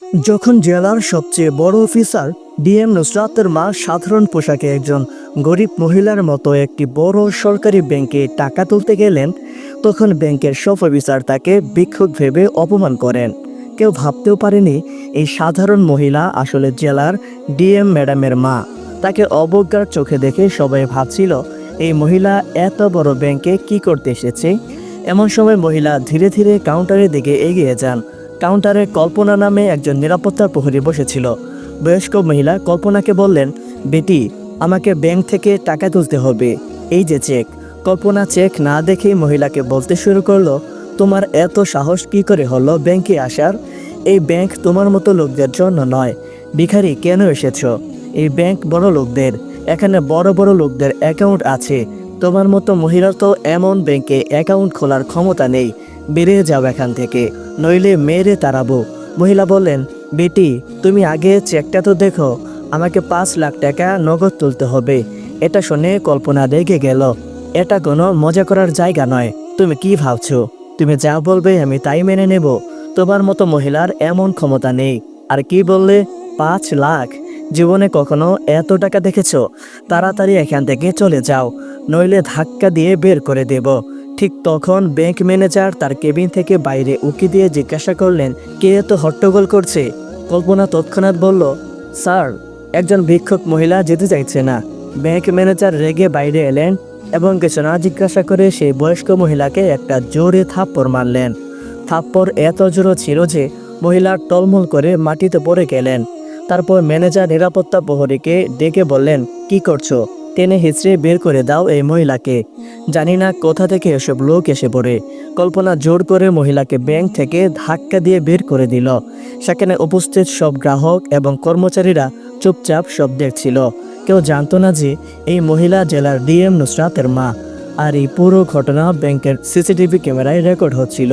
যখন জেলার সবচেয়ে বড় অফিসার ডিএম নুসরাতের মা সাধারণ পোশাকে একজন গরিব মহিলার মতো একটি বড় সরকারি ব্যাংকে টাকা তুলতে গেলেন, তখন ব্যাংকের সব অফিসার তাকে ভিক্ষুক ভেবে অপমান করেন। কেউ ভাবতেও পারেনি এই সাধারণ মহিলা আসলে জেলার ডিএম ম্যাডামের মা। তাকে অবজ্ঞার চোখে দেখে সবাই ভাবছিল এই মহিলা এত বড় ব্যাংকে কি করতে এসেছে। এমন সময় মহিলা ধীরে ধীরে কাউন্টারের দিকে এগিয়ে যান। কাউন্টারে কল্পনা নামে একজন নিরাপত্তা প্রহরী বসেছিল। বয়স্ক মহিলা কল্পনাকে বললেন, বেটি, আমাকে ব্যাংক থেকে টাকা তুলতে হবে, এই যে চেক। কল্পনা চেক না দেখেই মহিলাকে বলতে শুরু করলো, তোমার এত সাহস কি করে হলো ব্যাংকে আসার? এই ব্যাংক তোমার মতো লোকদের জন্য নয়। ভিখারি কেন এসেছ? এই ব্যাংক বড় লোকদের, এখানে বড় বড় লোকদের অ্যাকাউন্ট আছে। তোমার মতো মহিলার তো এমন ব্যাংকে অ্যাকাউন্ট খোলার ক্ষমতা নেই। বেরিয়ে যাও এখান থেকে, নইলে মেরে তাড়াবো। মহিলা বললেন, বেটি, তুমি আগে চেকটা তো দেখো, আমাকে 5 লাখ টাকা নগদ তুলতে হবে। এটা শুনে কল্পনা রেগে গেল। এটা কোনো মজা করার জায়গা নয়। তুমি কি ভাবছো? তুমি যা বলবে আমি তাই মেনে নেব? তোমার মতো মহিলার এমন ক্ষমতা নেই। আর কি বললে? 5 লাখ? জীবনে কখনো এত টাকা দেখেছো? তাড়াতাড়ি এখান থেকে চলে যাও, নইলে ধাক্কা দিয়ে বের করে দেব। ঠিক তখন ব্যাংক ম্যানেজার তার কেবিন থেকে বাইরে উকি দিয়ে জিজ্ঞাসা করলেন, কে এত হট্টগোল করছে? কল্পনা তৎক্ষণাৎ বলল, স্যার, একজন ভিক্ষুক মহিলা যেতে চাইছে না। ব্যাংক ম্যানেজার রেগে বাইরে এলেন এবং কিছু না জিজ্ঞাসা করে সেই বয়স্ক মহিলাকে একটা জোরে থাপ্পড় মারলেন। থাপ্পড় এত জোরে ছিল যে মহিলা টলমল করে মাটিতে পড়ে গেলেন। তারপর ম্যানেজার নিরাপত্তা প্রহরীকে ডেকে বললেন, কি করছো? টেনে হিঁচড়ে বের করে দাও এই মহিলাকে। জানি না কোথা থেকে এসব লোক এসে পড়ে। কল্পনা জোর করে মহিলাকে ব্যাংক থেকে ধাক্কা দিয়ে বের করে দিল। সেখানে উপস্থিত সব গ্রাহক এবং কর্মচারীরা চুপচাপ সব দেখছিল। কেউ জানতো না যে এই মহিলা জেলার ডিএম নুসরাতের মা। আর এই পুরো ঘটনা ব্যাংকের সিসিটিভি ক্যামেরায় রেকর্ড হচ্ছিল।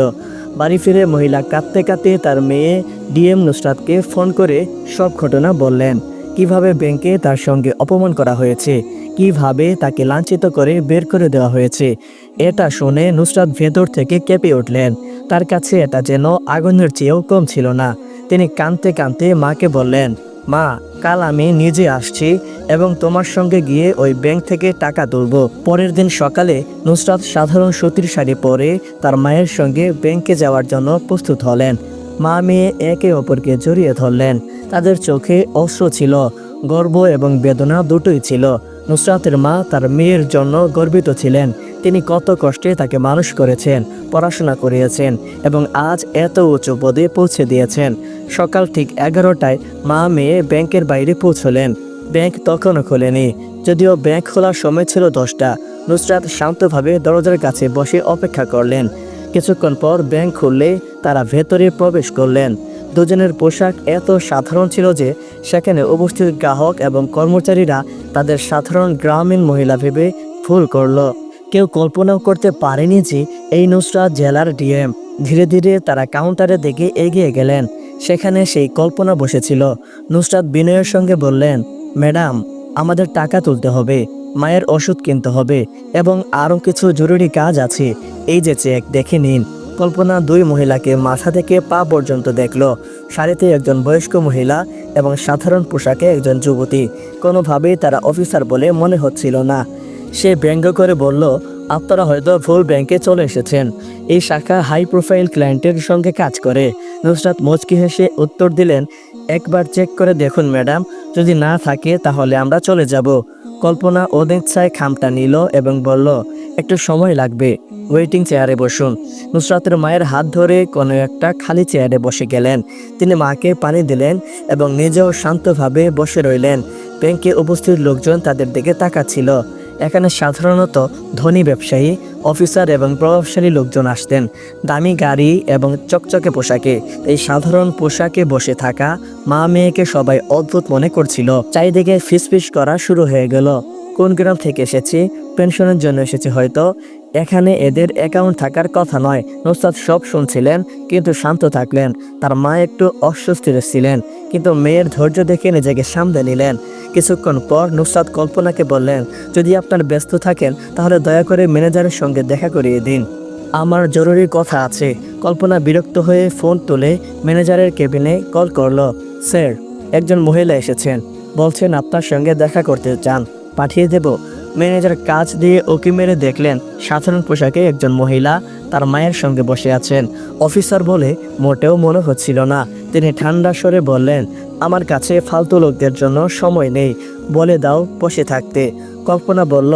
বাড়ি ফিরে মহিলা কাঁদতে কাঁদতে তার মেয়ে ডিএম নুসরাতকে ফোন করে সব ঘটনা বললেন। কিভাবে ব্যাংকে তার সঙ্গে অপমান করা হয়েছে, কিভাবে তাকে লাঞ্ছিত করে বের করে দেওয়া হয়েছে। এটা শুনে নুসরাত ভেতর থেকে কেঁপে উঠলেন। তার কাছে এটা যেন আগুনের চেয়েও কম ছিল না। তিনি কাঁদতে কাঁদতে মাকে বললেন, মা, কাল আমি নিজে আসছি এবং তোমার সঙ্গে গিয়ে ওই ব্যাংক থেকে টাকা তুলব। পরের দিন সকালে নুসরাত সাধারণ সুতির শাড়ি পরে তার মায়ের সঙ্গে ব্যাংকে যাওয়ার জন্য প্রস্তুত হলেন। মা মেয়ে একে অপরকে জড়িয়ে ধরলেন। তাদের চোখে অশ্রু ছিল, গর্ব এবং বেদনা দুটোই ছিল। নুসরাতের মা তার মেয়ের জন্য গর্বিত ছিলেন। তিনি কত কষ্টে তাকে মানুষ করেছেন, পড়াশোনা করিয়েছেন এবং আজ এত উঁচু পদে পৌঁছে দিয়েছেন। সকাল ঠিক 11টায় মা মেয়ে ব্যাংকের বাইরে পৌঁছলেন। ব্যাংক তখনও খোলেনি, যদিও ব্যাংক খোলার সময় ছিল 10টা। নুসরাত শান্তভাবে দরজার কাছে বসে অপেক্ষা করলেন। কিছুক্ষণ পর ব্যাংক খুললে তারা ভেতরে প্রবেশ করলেন। দুজনের পোশাক এত সাধারণ ছিল যে সেখানে উপস্থিত গ্রাহক এবং কর্মচারীরা তাদের সাধারণ গ্রামীণ মহিলা ভেবে ভুল করল। কেউ কল্পনাও করতে পারেনি যে এই নুসরাত জেলার ডিএম। ধীরে ধীরে তারা কাউন্টারের দিকে এগিয়ে গেলেন। সেখানে সেই কল্পনা বসেছিল। নুসরাত বিনয়ের সঙ্গে বললেন, ম্যাডাম, আমাদের টাকা তুলতে হবে, মায়ের ওষুধ কিনতে হবে এবং আরও কিছু জরুরি কাজ আছে। এই যে চেক, দেখে নিন। কল্পনা দুই মহিলাকে মাথা থেকে পা পর্যন্ত দেখল। শাড়িতে একজন বয়স্ক মহিলা এবং সাধারণ পোশাকে একজন যুবতী। কোনোভাবেই তারা অফিসার বলে মনে হচ্ছিল না। সে ব্যঙ্গ করে বলল, আপনারা হয়তো ভুল ব্যাংকে চলে এসেছেন। এই শাখা হাই প্রোফাইল ক্লায়েন্টের সঙ্গে কাজ করে। নুসরাত মুচকি হেসে উত্তর দিলেন, একবার চেক করে দেখুন ম্যাডাম, যদি না থাকে তাহলে আমরা চলে যাব। কল্পনা অনিচ্ছায় খামটা নিল এবং বলল, একটু সময় লাগবে, ওয়েটিং চেয়ারে বসুন। নুসরাতের মায়ের হাত ধরে কোনো একটা খালি চেয়ারে বসে গেলেন। তিনি মাকে পানি দিলেন এবং নিজেও শান্তভাবে বসে রইলেন। ব্যাংকে উপস্থিত লোকজন তাদের দিকে তাকাচ্ছিল। এখানে সাধারণত ধনী ব্যবসায়ী, অফিসার এবং প্রভাবশালী লোকজন আসতেন, দামি গাড়ি এবং চকচকে পোশাকে। এই সাধারণ পোশাকে বসে থাকা মা মেয়েকে সবাই অদ্ভুত মনে করছিল। চারিদিকে ফিসফিস করা শুরু হয়ে গেল। কোন গ্রাম থেকে এসেছে, পেনশনের জন্য এসেছে হয়তো, এখানে এদের অ্যাকাউন্ট থাকার কথা নয়। নুসরাত সব শুনছিলেন কিন্তু শান্ত থাকলেন। তার মা একটু অস্বস্তিতে ছিলেন কিন্তু মেয়ের ধৈর্য দেখে নিজেকে সামলে নিলেন। কিছুক্ষণ পর নুসরাত কল্পনাকে বললেন, যদি আপনার ব্যস্ত থাকেন তাহলে দয়া করে ম্যানেজারের সঙ্গে দেখা করিয়ে দিন। আমার জরুরি কথা আছে। কল্পনা বিরক্ত হয়ে ফোন তুলে ম্যানেজারের কেবিনে কল করলো। স্যার, একজন মহিলা এসেছেন, বলছেন আপনার সঙ্গে দেখা করতে চান, পাঠিয়ে দেব? ম্যানেজার কাজ দিয়ে উঁকি মেরে দেখলেন সাধারণ পোশাকে একজন মহিলা তার মায়ের সঙ্গে বসে আছেন। অফিসার বলে মোটেও মনে হচ্ছিল না। তিনি ঠান্ডা স্বরে বললেন, আমার কাছে ফালতু লোকদের জন্য সময় নেই, বলে দাও বসে থাকতে। কল্পনা বলল,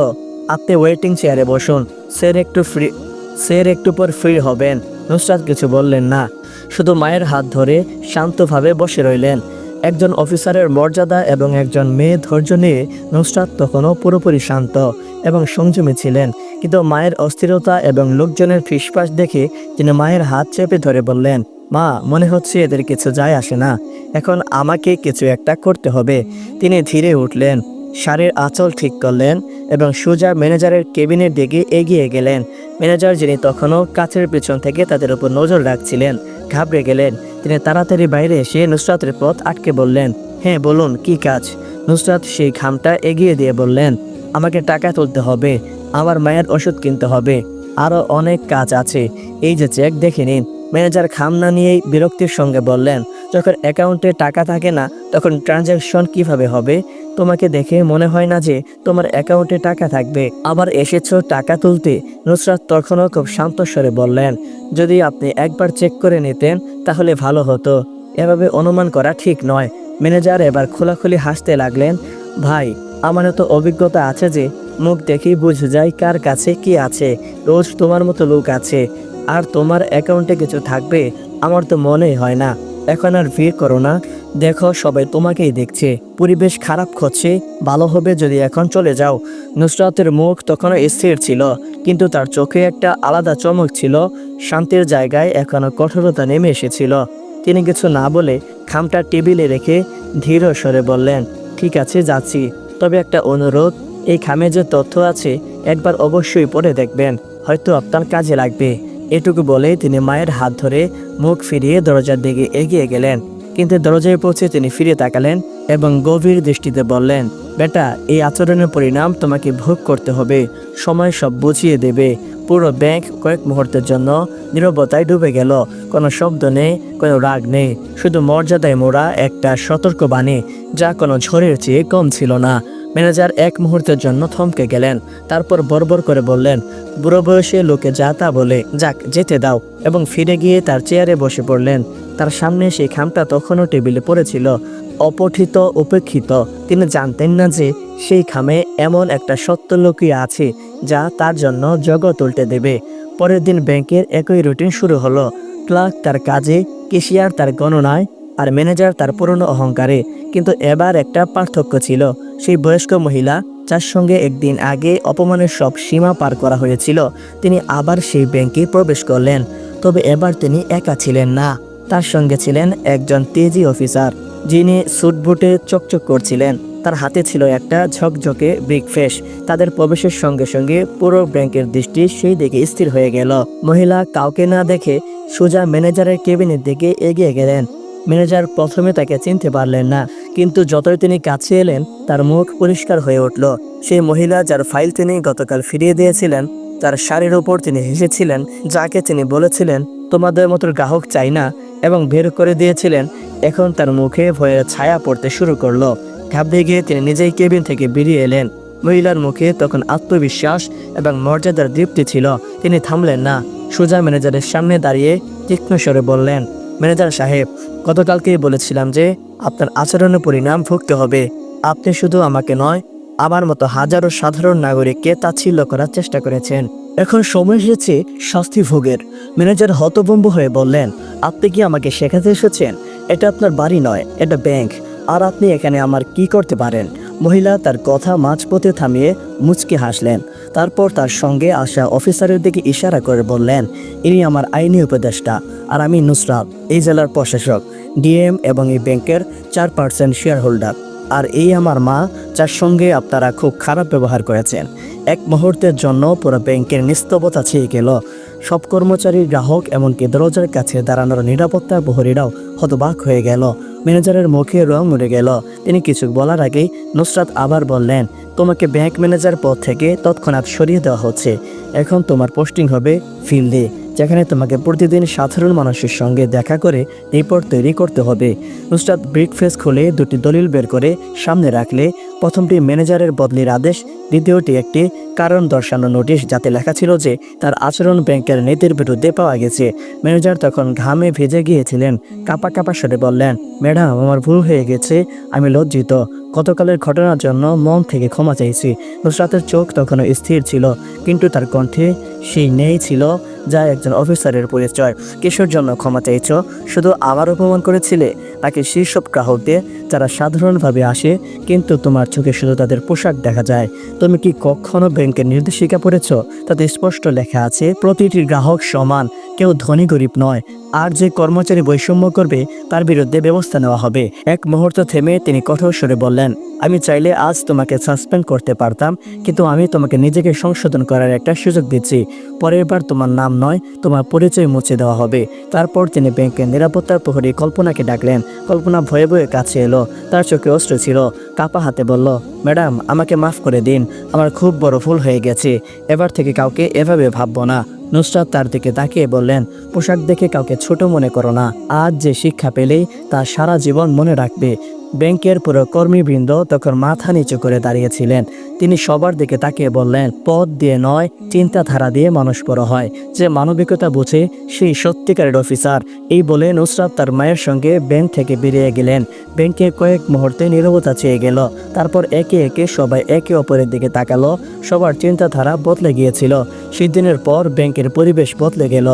আপনি ওয়েটিং চেয়ারে বসুন, স্যার একটু পর ফ্রি হবেন। নুসরাত কিছু বললেন না, শুধু মায়ের হাত ধরে শান্তভাবে বসে রইলেন। একজন অফিসারের মর্যাদা এবং একজন মেয়ে ধৈর্য নিয়ে নুসরাত তখনও পুরোপুরি শান্ত এবং সংযমী ছিলেন। কিন্তু মায়ের অস্থিরতা এবং লোকজনের ফিসফাস দেখে তিনি মায়ের হাত চেপে ধরে বললেন, মা, মনে হচ্ছে এদের কিছু যায় আসে না, এখন আমাকে কিছু একটা করতে হবে। তিনি ধীরে উঠলেন, শাড়ির আঁচল ঠিক করলেন এবং সোজা ম্যানেজারের কেবিনের দিকে এগিয়ে গেলেন। ম্যানেজার, যিনি তখনও কাছের পেছন থেকে তাদের উপর নজর রাখছিলেন, ঘাবড়ে গেলেন। তিনি তাড়াতাড়ি বাইরে এসে নুসরাতের পথ আটকে বললেন, হ্যাঁ বলুন, কি কাজ? নুসরাত সেই খামটা এগিয়ে দিয়ে বললেন, আমাকে টাকা তুলতে হবে, আমার মায়ের ওষুধ কিনতে হবে, আরও অনেক কাজ আছে, এই যে চেক, দেখে নিন। ম্যানেজার খাম না নিয়েই বিরক্তির সঙ্গে বললেন, যখন অ্যাকাউন্টে টাকা থাকে না তখন ট্রানজ্যাকশন কিভাবে হবে? তোমাকে দেখে মনে হয় না যে তোমার অ্যাকাউন্টে টাকা থাকবে, আবার এসেছো টাকা তুলতে। নুসরাত তখনও খুব শান্ত স্বরে বললেন, যদি আপনি একবার চেক করে নিতেন তাহলে ভালো হতো, এভাবে অনুমান করা ঠিক নয়। ম্যানেজার এবার খোলাখুলি হাসতে লাগলেন, ভাই, আমার তো অভিজ্ঞতা আছে যে মুখ দেখেই বুঝে যায় কার কাছে কি আছে। রোজ তোমার মতো লোক আছে, আর তোমার অ্যাকাউন্টে কিছু থাকবে আমার তো মনেই হয় না। এখন আর ভিড় করো না, দেখো সবাই তোমাকেই দেখছে, পরিবেশ খারাপ হচ্ছে, ভালো হবে যদি এখন চলে যাও। নুসরাতের মুখ তখনও স্থির ছিল, কিন্তু তার চোখে একটা আলাদা চমক ছিল। শান্তির জায়গায় এখনো কঠোরতা নেমে এসেছিল। তিনি কিছু না বলে খামটা টেবিলে রেখে ধীর স্বরে বললেন, ঠিক আছে, যাচ্ছি, তবে একটা অনুরোধ, এই খামে যে তথ্য আছে একবার অবশ্যই পড়ে দেখবেন, হয়তো আপনার কাজে লাগবে। এটুকু বলে তিনি মায়ের হাত ধরে মুখ ফিরিয়ে দরজার দিকে এগিয়ে গেলেন। কিন্তু দরজায় পৌঁছে তিনি ফিরে তাকালেন এবং গভীর দৃষ্টিতে বললেন, বেটা, এই আচরণের পরিণাম তোমাকে ভোগ করতে হবে, সময় সব বুঝিয়ে দেবে। পুরো ব্যাংক কয়েক মুহূর্তের জন্য নীরবতায় ডুবে গেল। কোনো শব্দ নেই, কোনো রাগ নেই, শুধু মর্যাদায় মোড়া একটা সতর্ক বাণী, যা কোনো ঝড়ের চেয়ে কম ছিল না। ম্যানেজার এক মুহূর্তের জন্য থমকে গেলেন, তারপর বড়বড় করে বললেন, বুড়ো বয়সে লোকে যা তা বলে, যাক, যেতে দাও, এবং ফিরে গিয়ে তার চেয়ারে বসে পড়লেন। তার সামনে সেই খামটা তখনও টেবিলে পড়েছিল, অপঠিত, উপেক্ষিত। তিনি জানতেন না যে সেই খামে এমন একটা সত্য লুকিয়ে আছে যা তার জন্য জগৎ উল্টে দেবে। পরের দিন ব্যাংকের একই রুটিন শুরু হলো। ক্লার্ক তার কাজে, ক্যাশিয়ার তার গণনায়, আর ম্যানেজার তার পুরনো অহংকারে। কিন্তু এবার একটা পার্থক্য ছিল। সেই বয়স্ক মহিলা যার সঙ্গে একদিন আগে অপমানের সব সীমা পার করা হয়েছিল, তিনি আবার সেই ব্যাংকে প্রবেশ করলেন। তবে এবার তিনি একা ছিলেন না, তার সঙ্গে ছিলেন একজন তেজি অফিসার, যিনি স্যুটবুটে চকচক করছিলেন। তার হাতে ছিল একটা ঝকঝকে ব্রিকফেস। তাদের প্রবেশের সঙ্গে সঙ্গে পুরো ব্যাংকের দৃষ্টি সেই দিকে স্থির হয়ে গেল। মহিলা কাউকে না দেখে সোজা ম্যানেজারের কেবিনের দিকে এগিয়ে গেলেন। ম্যানেজার প্রথমে তাকে চিনতে পারলেন না, কিন্তু যতই তিনি কাছে এলেন তার মুখ পরিষ্কার হয়ে উঠল। সেই মহিলা যার ফাইল তিনি গতকাল ফিরিয়ে দিয়েছিলেন, তার শাড়ির ওপর তিনি হেসেছিলেন, যাকে তিনি বলেছিলেন তোমাদের মতো গ্রাহক চাই না, এবং বের করে দিয়েছিলেন, এখন তার মুখে ভয়ের ছায়া পড়তে শুরু করলো। ঘাবড়ে গিয়ে তিনি নিজেই কেবিন থেকে বেরিয়ে এলেন। মহিলার মুখে তখন আত্মবিশ্বাস এবং মর্যাদার দীপ্তি ছিল। তিনি থামলেন না, সোজা ম্যানেজারের সামনে দাঁড়িয়ে তীক্ষ্ণ স্বরে বললেন, ম্যানেজার সাহেব, গতকালকেই বলেছিলাম যে আপনার আচরণের পরিণাম ভুগতে হবে। আপনি শুধু আমাকে নয়, আমার মতো হাজারো সাধারণ নাগরিককে তাচ্ছিল্য করার চেষ্টা করেছেন। এখন সময় এসেছে শাস্তি ভোগের। ম্যানেজার হতভম্ব হয়ে বললেন, আপনি কি আমাকে শেখাতে এসেছেন? এটা আপনার বাড়ি নয়, এটা ব্যাংক, আর আপনি এখানে আমার কি করতে পারেন? মহিলা তার কথা মাঝপথে থামিয়ে মুচকি হাসলেন। তারপর তার সঙ্গে আসা অফিসারের দিকে ইশারা করে বললেন, ইনি আমার আইনি উপদেষ্টা, আর আমি নুসরাত, এই জেলার প্রশাসক, ডিএম এবং এই ব্যাংকের 4% শেয়ার হোল্ডার। আর এই আমার মা, যার সঙ্গে আপনারা খুব খারাপ ব্যবহার করেছেন। এক মুহূর্তের জন্য পুরো ব্যাংকের নিস্তব্ধতা ছেয়ে গেল। সব কর্মচারী, গ্রাহক, এমনকি দরজার কাছে দাঁড়ানোর নিরাপত্তা প্রহরীরাও হতবাক হয়ে গেল। ম্যানেজারের মুখে রং উড়ে গেল। তিনি কিছু বলার আগেই নুসরাত আবার বললেন, তোমাকে ব্যাংক ম্যানেজার পদ থেকে তৎক্ষণাৎ সরিয়ে দেওয়া হচ্ছে। এখন তোমার পোস্টিং হবে ফিল্ডে, যেখানে তোমাকে প্রতিদিন সাধারণ মানুষের সঙ্গে দেখা করে রিপোর্ট তৈরি করতে হবে। নুসরাত ব্রিফকেস খুলে দুটি দলিল বের করে সামনে রাখলে, প্রথমটি ম্যানেজারের বদলির আদেশ, দ্বিতীয়টি একটি কারণ দর্শানো নোটিশ, যাতে লেখা ছিল যে তার আচরণ ব্যাংকের নীতির বিরুদ্ধে পাওয়া গেছে। ম্যানেজার তখন ঘামে ভিজে গিয়েছিলেন। কাঁপা কাঁপা স্বরে বললেন, ম্যাডাম, আমার ভুল হয়ে গেছে, আমি লজ্জিত। গতকালের ঘটনার জন্য মন থেকে ক্ষমা চাইছি। নুসরাতের চোখ তখনও স্থির ছিল, কিন্তু তার কণ্ঠে সেই নেই ছিল যা একজন অফিসারের পরিচয়। কিসের জন্য ক্ষমা চাইছো? শুধু আমার অপমান করেছিলে, নাকি সেই সব গ্রাহকদের যারা সাধারণভাবে আসে কিন্তু তোমার চোখে শুধু তাদের পোশাক দেখা যায়? তুমি কি কখনো ব্যাংকের নির্দেশিকা পড়েছ? তাতে স্পষ্ট লেখা আছে, প্রতিটি গ্রাহক সমান, কেউ ধনী গরিব নয়, আর যে কর্মচারী বৈষম্য করবে তার বিরুদ্ধে ব্যবস্থা নেওয়া হবে। এক মুহূর্ত থেমে তিনি কঠোর স্বরে বললেন, আমি চাইলে আজ তোমাকে সাসপেন্ড করতে পারতাম, কিন্তু আমি তোমাকে নিজেকে সংশোধন করার একটা সুযোগ দিচ্ছি। পরের বার তোমার নাম নয়, তোমার পরিচয় মুছে দেওয়া হবে। তারপর তিনি ব্যাংকের নিরাপত্তার প্রহরী কল্পনাকে ডাকলেন। কল্পনা ভয়ে ভয়ে কাছে এলো, তার চোখে অশ্রু ছিল। কাঁপা হাতে বলল, ম্যাডাম, আমাকে মাফ করে দিন, আমার খুব বড় ভুল হয়ে গেছে। এবার থেকে কাউকে এভাবে ভাববো না। নুসরাত তার দিকে তাকিয়ে বললেন, পোশাক দেখে কাউকে ছোট মনে করো না। আজ যে শিক্ষা পেলেই তা সারা জীবন মনে রাখবে। ব্যাংকের পুরো কর্মীবৃন্দ তখন মাথা নিচু করে দাঁড়িয়েছিলেন। তিনি সবার দিকে তাকিয়ে বললেন, পদ দিয়ে নয়, চিন্তাধারা দিয়ে মানুষ বড় হয়। যে মানবিকতা বোঝে সেই সত্যিকারের অফিসার। এই বলে নুসরাত তার মায়ের সঙ্গে ব্যাংক থেকে বেরিয়ে গেলেন। ব্যাংকে কয়েক মুহূর্তে নীরবতা চেয়ে গেল। তারপর একে একে সবাই একে অপরের দিকে তাকালো। সবার চিন্তাধারা বদলে গিয়েছিল। সেই দিনের পর ব্যাংকের পরিবেশ বদলে গেল।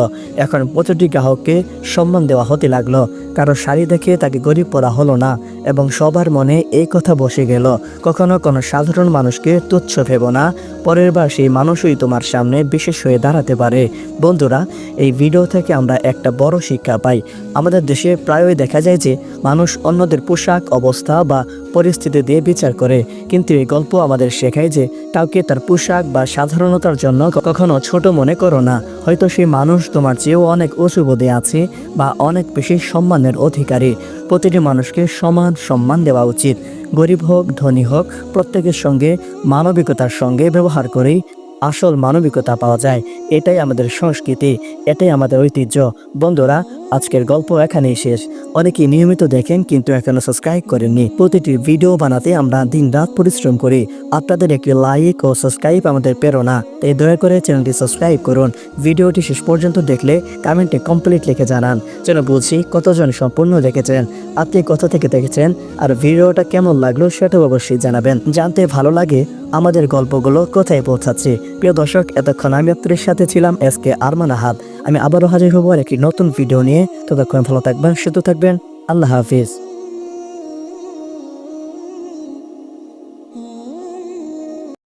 এখন প্রতিটি গ্রাহককে সম্মান দেওয়া হতে লাগলো। কারো শাড়ি দেখে তাকে গরিব বলা হলো না, এবং সবার মনে এই কথা বসে গেল, কখনো কোনো সাধারণ মানুষকে তুচ্ছ ভেবো না, পরের বার সেই মানুষই তোমার সামনে বিশেষ হয়ে দাঁড়াতে পারে। বন্ধুরা, এই ভিডিও থেকে আমরা একটা বড় শিক্ষা পাই। আমাদের দেশে প্রায়ই দেখা যায় যে মানুষ অন্যদের পোশাক, অবস্থা বা পরিস্থিতি দিয়ে বিচার করে, কিন্তু এই গল্প আমাদের শেখায় যে কাউকে তার পোশাক বা সাধারণতার জন্য কখনো ছোট মনে করো না। হয়তো সেই মানুষ তোমার চেয়েও অনেক উঁচু পদে আছে বা অনেক বেশি সম্মানের অধিকারী। প্রতিটি মানুষকে সমান সম্মান দেওয়া উচিত। গরিব হোক, ধনী হোক, প্রত্যেকের সঙ্গে মানবিকতার সঙ্গে ব্যবহার করেই আসল মানবিকতা পাওয়া যায়। এটাই আমাদের সংস্কৃতি, এটাই আমাদের ঐতিহ্য। বন্ধুরা, আজকের গল্প এখানেই শেষ। অনেকেই নিয়মিত দেখেন কিন্তু এখনো সাবস্ক্রাইব করেননি। প্রতিটি ভিডিও বানাতে আমরা দিনরাত পরিশ্রম করি। আপনাদের একটি লাইক ও সাবস্ক্রাইব আমাদের প্রেরণা, তাই দয়া করে চ্যানেলটি সাবস্ক্রাইব করুন। ভিডিওটি শেষ পর্যন্ত দেখলে কমেন্টে কমপ্লিট লিখে জানান, যেন বুঝি কতজন সম্পূর্ণ দেখেছেন, আপনি কোথা থেকে দেখেছেন, আর ভিডিওটা কেমন লাগলো সেটাও অবশ্যই জানাবেন। জানতে ভালো লাগে আমাদের গল্পগুলো কোথায় পৌঁছাচ্ছে। প্রিয় দর্শক, এতক্ষণ আমি আপনাদের সাথে ছিলাম SK আরমান আহাদ। আমি আবারও হাজির হব একটি নতুন ভিডিও নিয়ে। ততক্ষণ ভালো থাকবেন, সুস্থ থাকবেন। আল্লাহ হাফিজ।